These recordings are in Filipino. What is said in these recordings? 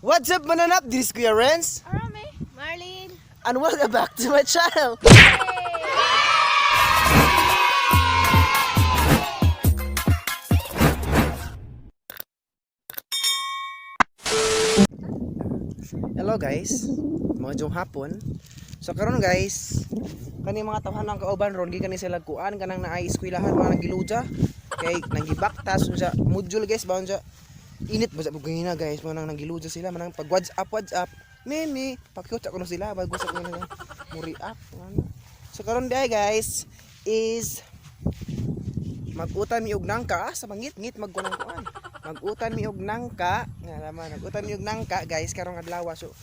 What's up, mananap? This is Kuya Renz. Arame, Marlene. And welcome back to my channel. Hello guys, mga hapon. So karon guys, kani mga tawhan ng kauban ron gikan sila kuan kanang naay eskwelahan mga nagiludya kay nangibaktas unsa module guys ba unsa init ba sa bugina guys mga nang nagiludya sila manang pag WhatsApp meme pakyut ko no sila bago sa kanila mo react ano. So karon day guys is magutan mi og nangka sa mangit-ngit magkunang kuan. Magutan mi og nangka, nga naman, magutan mi og nangka guys karong adlaw. So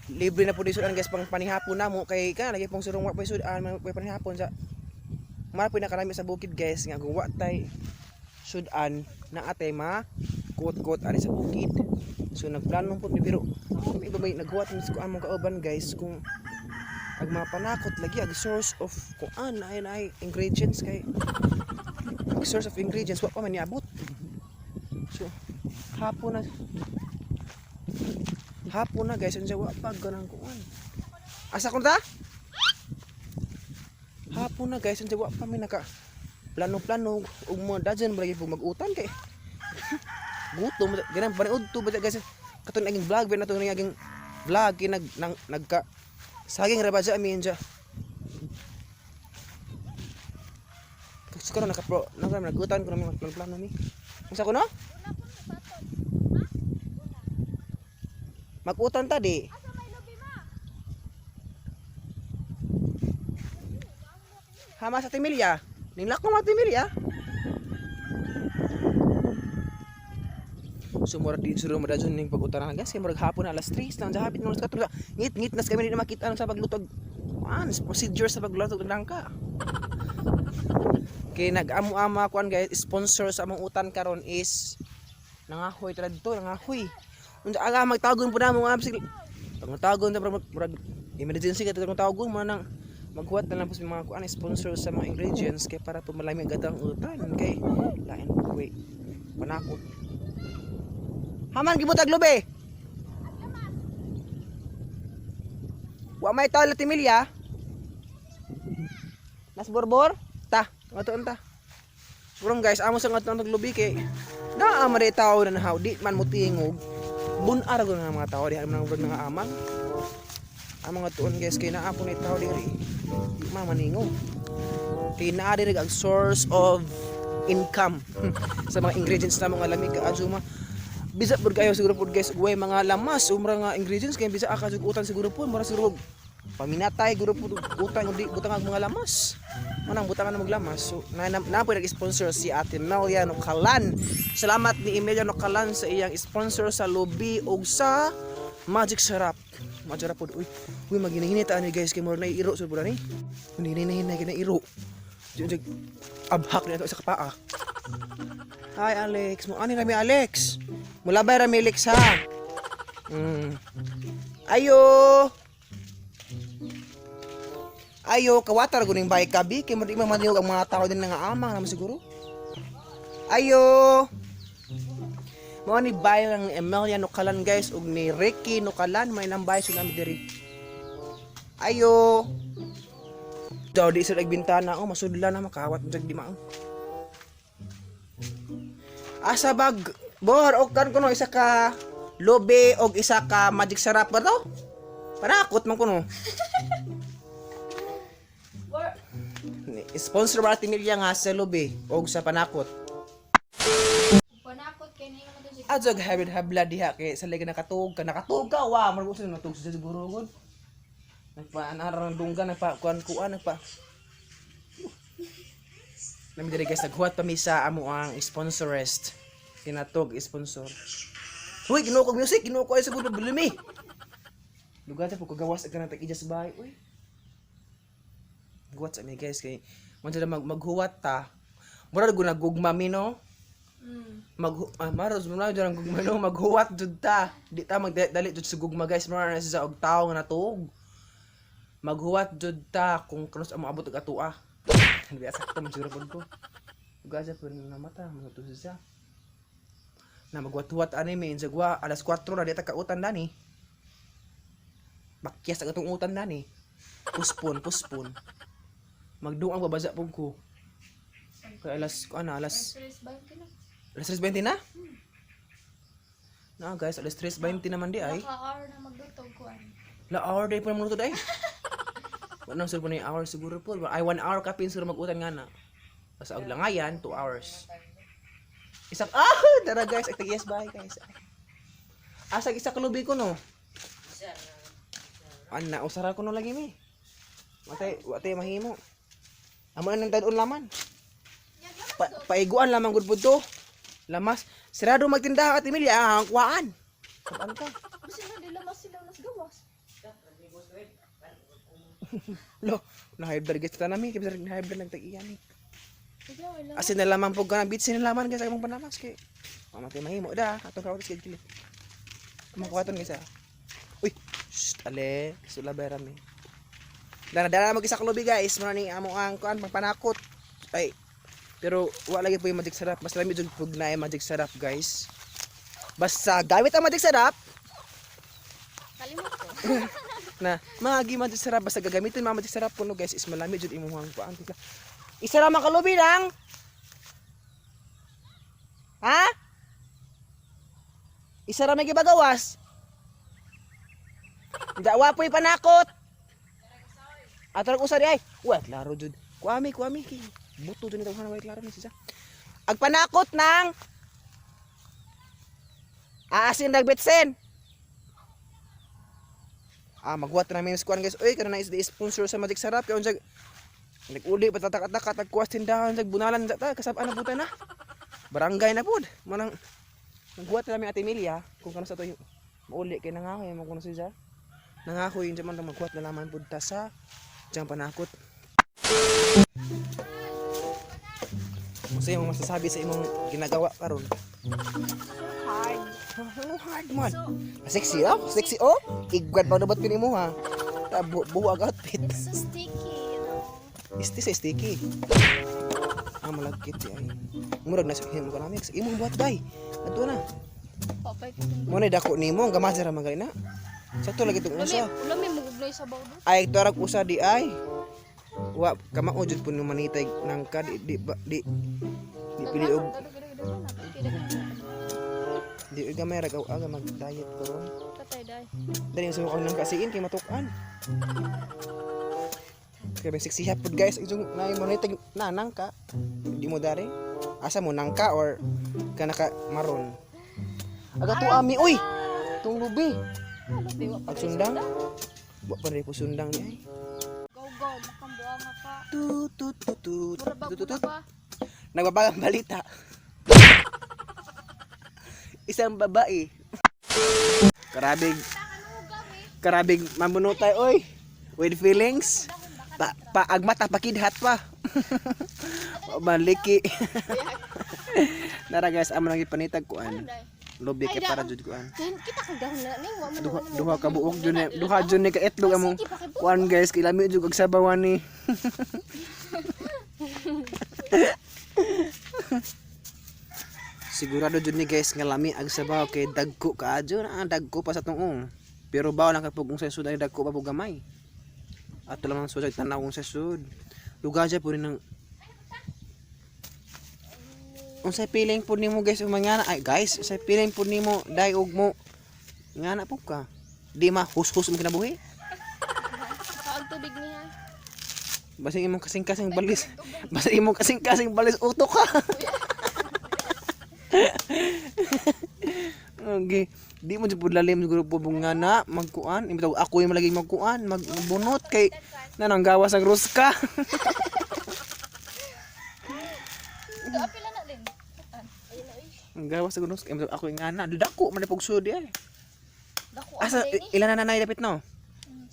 libre na pud isudan guys pang panihapon namo kay kana lagi pong surong wa pa isudan may panihapon sa mara pud nakarami sa bukid guys nga kung wa tay sudan na atay ma kot-kot ari sa bukid. So nagplano pud mi pero may babay naghuwat mi ko among kauban guys kung ag mapanakot lagi ag source of kuan ay ingredients kay source of ingredients wa pa man niabot. So hapon na guys unsa wa pa ganang kuan asa kun ta hapon na guys unsa wa pa mi naka plano ug mo dajan lagi pug mag-utan kay gutom ganang paniud to ba guys katon naging vlog ba nato naging vlog kay nagka saging ra ba sa amin ja karon nag-utan ko na mga plano ni unsa ko no mag-utan ta di. Hama sa Timilya. Ninglak mo mga Timilya. Sumurad di suro madadyon ning pag-utaran guys kay murag hapon alas 3 nang hapit nang katulog. Ngit nas kami na makita sa paglutog. Procedure sa paglutog ng ka. Kay nag-amu-ama kuan guys sponsor sa among utan karon is nangahoy tra dito nangahoy. Unsa aga magtagon po na mo nga bisiklet. Pag magtagon ta murag emergency ka tong tagon mo nang maghuwat na lang po sa mga kuan sponsor sa mga ingredients kay para pumalami agad ang utan kay lain kuy panakot. Haman gibutag lobe. Wa may tawla Timilya. Nas borbor ta ngatuon ta. Surong guys amo sa ngatuon taglubi kay naa man tawo na haw di man mo tingog. Bunar ko nga mga tao di amang urag nga amang. Ang mga tuon guys kay naa po ni tao diri. Di man maningo. Kay naa diri ang source of income sa mga ingredients na mga lamig ka adyo bisa pud kayo siguro pud guys way mga lamas umra nga ingredients kay bisa aka utan siguro pud mura siguro paminatay guro pud utang di butang ang mga lamas. Manang butangan na maglamas. So na po nag-sponsor si Ate Melia Nocalan. Salamat ni Melia Nocalan sa iyang sponsor sa Lubi ug sa Magic Sarap. Magic Sarap pod. Uy maginahinit ani guys kay more na iro so pud ani. Hinay kay na iro. Jug abhak na sa kapaa. Hi Alex, mo ani rami Alex. Mula ba rami Alex ha? Ayo kawatar guning bay kabi kay mo di mamaniog ang mga tao din nga amang naman siguro. Ayo. Mo ni bay ng Emilia Nocalan guys ug ni Ricky Nocalan may nambay sa nami diri. Ayo. Daw di sa nagbintana masudlan na makawat jag di maang. Asa bag bor og kan kuno isa ka lobe og isa ka magic sarap ba to? Panakot man kuno. Sponsor ba Timilya nga sa Lubi o sa Panakot. Panakot kay niyo mo to. Adjog habla diha kay sa liga nakatug ka wa margo sa natug sa siguro gud. Nagpaanarang dunggan nagpa kuan nagpa. Nami diri guys naghuwat pa mi sa amo ang sponsorist. Tinatog sponsor. Uy ginuko music ginuko ay sa gud bulimi. Lugar ta pud kagawas ag kanang tag-ija sa bahay uy. Guwat sa mi guys kay man maghuwat ta mura gud nagugma mi no maros mura jud ang gugma no maghuwat jud ta di ta magdali jud sa gugma guys mura na sa og tawo nga natuog maghuwat jud ta kung kanus amo abot og atua hindi sakto man siguro pud ko ugaja pud na mata mo to siya Na magwat-wat anime insagwa alas 4 na dita ka utan dani. Bakyas ang atong utan dani. Puspon. Magduang babaza pug ko. Kay alas Stress ba yun? alas 3:20 na? Na guys, alas 3:20 naman di ay. Naka-hour na magdutog ko ano. La hour day pa naman ito day. Wala sur po na yung hour siguro po. Ay 1 hour ka pin sur mag-utan nga na. Basta og langayan 2 hours. Isak tara guys, yes bye guys. Asag isa ka lubi ko no. Ana usara ko no lagi mi. Watay mahimo. Amo nang tadon laman. Paiguan lamang gud pud to. Lamas, sirado magtindahan at Emilia ang kuwaan. Kapan ka? Kasi na nila mas sila nas gawas. Lo, na high blood guys ta nami, kay na high blood nagtag-iyan ni. Ikaw wala. Asin na lamang pug kana bitsin na laman guys sa imong panamas kay. Mamatay mahimo da, atong kawatis kay kili. Makuhaton guys ah. Uy, shh, ale, sulabera mi. Dala mag isa ka lubi guys, mo ni amo ang kuan pagpanakot. Ay, pero wala lagi po yung magic sarap. Mas lami jud pug na magic sarap guys. Basta gamit ang magic sarap Kalimot ko. na magi magic sarap basta gagamitin mga magic sarap kuno guys is malami jud imong kuan. Isa ra man ka lubi lang. Ha? Isa ra may gibagawas. Dawa po'y panakot. Atar ko sa di ay. Wat laro jud. Kuami ki. Buto jud nito hanaway klaro ni siya. Ag panakot nang aasin dagbetsen. Magwat na namin skuan guys. Oy, kana na is the sponsor sa Magic Sarap kay unsag nag-uli patatak-atak at kuwas tindahan sa bunalan ta kasab-an na buta na. Barangay na pud. Manang nagbuhat namin Ate Emilia kung kano sa to yung mauli kay nangahoy mo kuno siya. Nangahoy yun man magbuhat na laman pud ta sa diyang panakot. Kasi yung masasabi sa imong ginagawa karon. Hard. Hard man. Sexy oh, sexy oh. Igwad ba dapat kini mo ha? Buwag outfit. It's so sticky, you know. Isti sa sticky. Malagkit di ay. Murag na sa himo ko namin. Imong buhat day. Adto na. Papay ko. Mo na dako nimo ang gamasa ra man na. Sakto lagi tong usa. Ulami mo gubloy sa bawdo. Ay torag usa di ay. Wa kamao jud pun manitay nangka di pili og di gamay ra aga mag diet karon. Patay dai. Dali sa ko nang kasiin kay matukan. Kaya basic siya pud guys, yung naay manitay na nangka. Di mo dari. Asa mo nangka or kanaka maron. Aga to ami uy. Tung lubi. Ag sundang. Wa pa rin po sundang ni ay. Go, makambuang ka. Tut. Murabag ba? Nagbabagang balita. Isang babae. Karabig mamunutay oy. With feelings. Agmata pakidhat pa. Maliki. Nara guys, amo nang ipanitag kuan. Lobi kay para jud kuan. Dan kita kagahon na ning wa man. Duha ka buok jud ni, duha jud ni ka itlog among kuan guys, kay lami jud og sabawan ni. Sigurado jud ni guys nga lami ag sabaw kay dagko kaadyo na dagko pa sa tuong. Pero bawo lang kapag kung sa sud ay dagko pa pug gamay. Ato lang ang sud tanaw kung sa sud. Lugar siya pud nang unsay feeling pud nimo guys ug mga ay guys, unsay feeling pud nimo dai ug mo ngana pug ka. Di ma hus-hus mo kinabuhi. Kaag tubig niya. Basta imong kasing-kasing balis. Basta imong kasing-kasing balis utok ka. Okay. Di mo jud pud lalim siguro pud ngana magkuan. Imbitaw ako yung malaging magkuan, magbunot kay nanang gawas ang ruska. Apila na din. Ayun na oy. Ang gawas ang ruska. Imbitaw ako yung ngana. Dako man pug sud ay. Dako Asa din ni. ilan na nanay dapit no?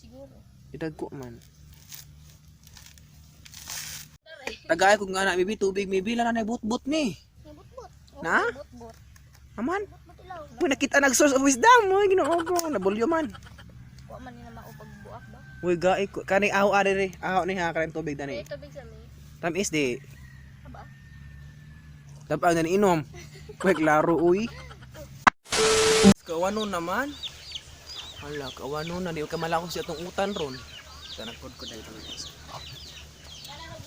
Siguro. Idagko man. Tagay kung ngana bibi tubig maybe lang na butbut ni. Butbut. Na? Butbut. Aman. Butbut ilaw. Uy, nakita nag-source of wisdom. Uy, ginoo ko. Nabulyo man. Wa man ni na maupag buak ba? Uy, gaik ko. Kani aho ari rin. Aho ni ha. Kanin tubig dani. Ay tubig sa mi. Tamis di. Aba. Tapang na inom. Uy, klaro uy. Uy Kawano naman. Hala, kawano na di ka malakos siya tong utan ron. So nagkodkod na ito guys.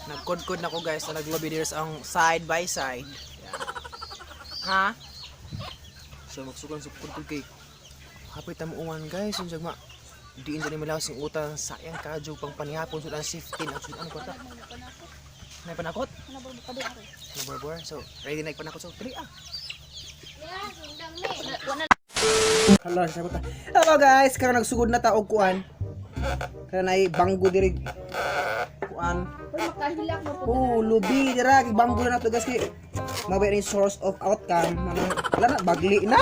Nagkodkod na ko guys, na naglobi dito ang side by side. Yan. Ha? So magsukan sa kodkod kay hapit ang uwan guys, yung ma diin sa malakas yung utan, sayang kadyo pang panihapon so ang safety na sudan ko ta. May panakot? Naborbor. So ready na panakot so 3 ah. Hello, sabi ta. Hello guys, karon nagsugod na ta og kuan. Kaya nay banggo diri kuan. Oh, lubi dira kay banggo na to guys kay mabay ni source of outcome manang wala na bagli na.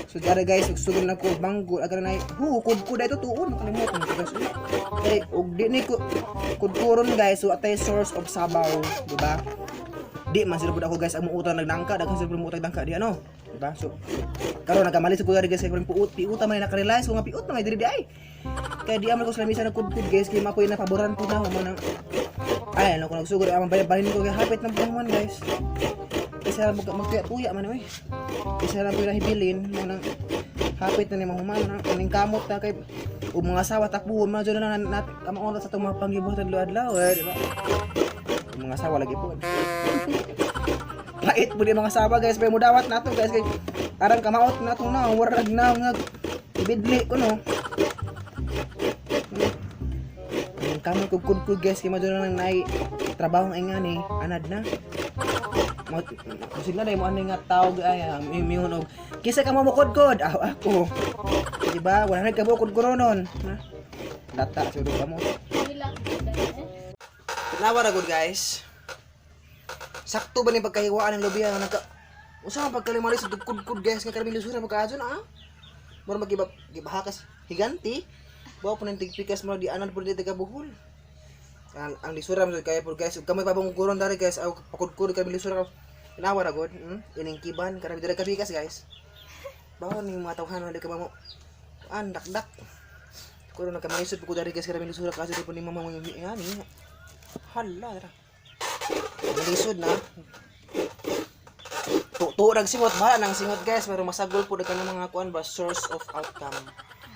So dara guys, nagsugod na ko banggo agar nay kudkod ito tuon nakalimutan ko guys. Kay og di ni ko kudkuron guys, so atay source of sabaw, di ba? Di man sila pud ako guys ang muutang nagnangka, daghan sila pud muutang nangka di ano, di ba? So karon nagamali sa pud guys kay piuta man naka-realize ko nga piut man diri di ay. Kay di amal ko sa lamisa na kudkod guys kay makoy na paboran pud na mo nang ay ano ko nagsugod ang bayan ko kay hapit ng panahon guys. Isa lang magtuya man oy. Isa lang po hibilin mo nang hapit na ni mga human nang kaning kamot na kay ug mga asawa takbuhon man jud na kamaon sa itong mga panggibuhatan adlaw di ba? Mga asawa lagi po. Pait po di mga asawa guys, pero mudawat nato guys kay arang kamaot nato na warag na nga ibidli ko no. Kamo kugkud guys kay maduro nang nay trabaho ay ngani anad na. Kusig na dai mo ani nga tawag ay mihon og kisa ka mo mukod-kod ako. Di ba? Wala na ka bukod koronon. Ha? Data sudo ka mo. Nawa na good guys. Sakto ba ni pagkahiwaan ng lobiya nga nagka usa ang pagkalimali sa dugkod-kod guys nga karami lusura magkaadyo na. Mura gibahakas higanti. Bawa po ng tigpikas mo di anan po di taga-buhol. Ang lisura mo kaya po guys, kamay pabong kuron dari guys, aw pakudkod kami lisura. Nawa na god, ining kiban karami diri kabikas guys. Bawa ning mga tawhan di ka mo dakdak. Kuron na kamaysod po dari guys karami lisura kasi di po ni mama mo ngani. Hala dara. Lisod na. Tuurag singot ba nang singot guys, pero masagol po dagan mga kuan ba source of outcome.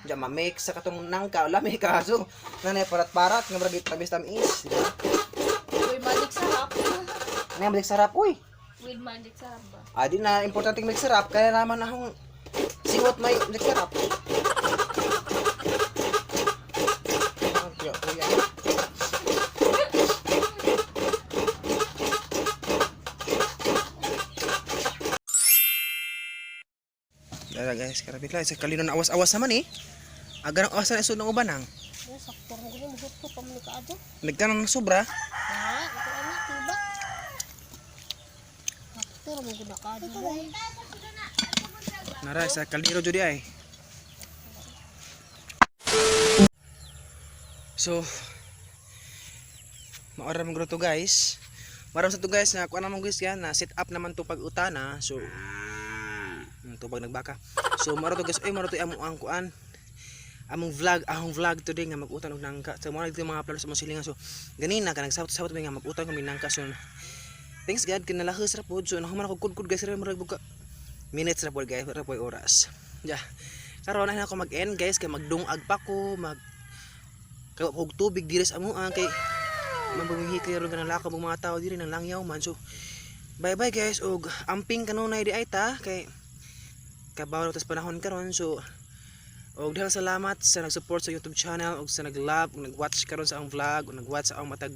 Diyan ma-make sa katong nangka, lami kaso. Nanay parat-parat nga bragi tamis-tamis, di ba? Uy, magic sarap. Ano magic sarap, uy? With magic sarap ba? Di na importante magic sarap, kaya naman akong singot may magic sarap. Dara guys, karabit lang. Sa kalino na awas-awas naman eh. Agar ang awasan iso ng ubanang. Sakto mo ko mo gusto pa mo ka adto. Nagtanong ng sobra. Ha, ito ana tiba. Sakto mo ko na ka adto. Nara sa kaliro jud ay. So maora mong to guys. Maram sa to guys na kuan namon guys yan na set up naman to pag utana. So to pag nagbaka. So maro to guys, maro to ang kuan. Among vlog today nga mag-utan og nangka. So mo nagti mga plano sa mong silingan. So ganina ka nagsabot mi nga mag-utan kami nangka. So thanks God kinalahos ra pod. So nahuman ako kudkod guys ra murag buka minutes ra pod guys, ra pod oras. Ja. Karon na ako mag-end guys kay magdungag pa ko, og tubig diri sa amo kay mabuhi kay ron kanang lakaw mga tao diri nang langyaw man. So bye bye guys og amping kanunay di ay ta kay kabaw tas panahon karon. So og dahil salamat sa nag-support sa YouTube channel og sa nag-love ug nag-watch karon sa ang vlog ug nag-watch sa ang matag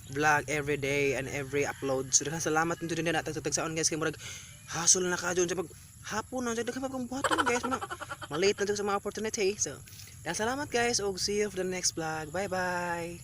vlog every day and every upload. So dahil salamat nito din na tagsaon guys kay murag hasol na ka dyon sa pag hapon na daghan pa kong buhaton guys malate na sa mga opportunity. So dahil salamat guys og see you for the next vlog. Bye bye.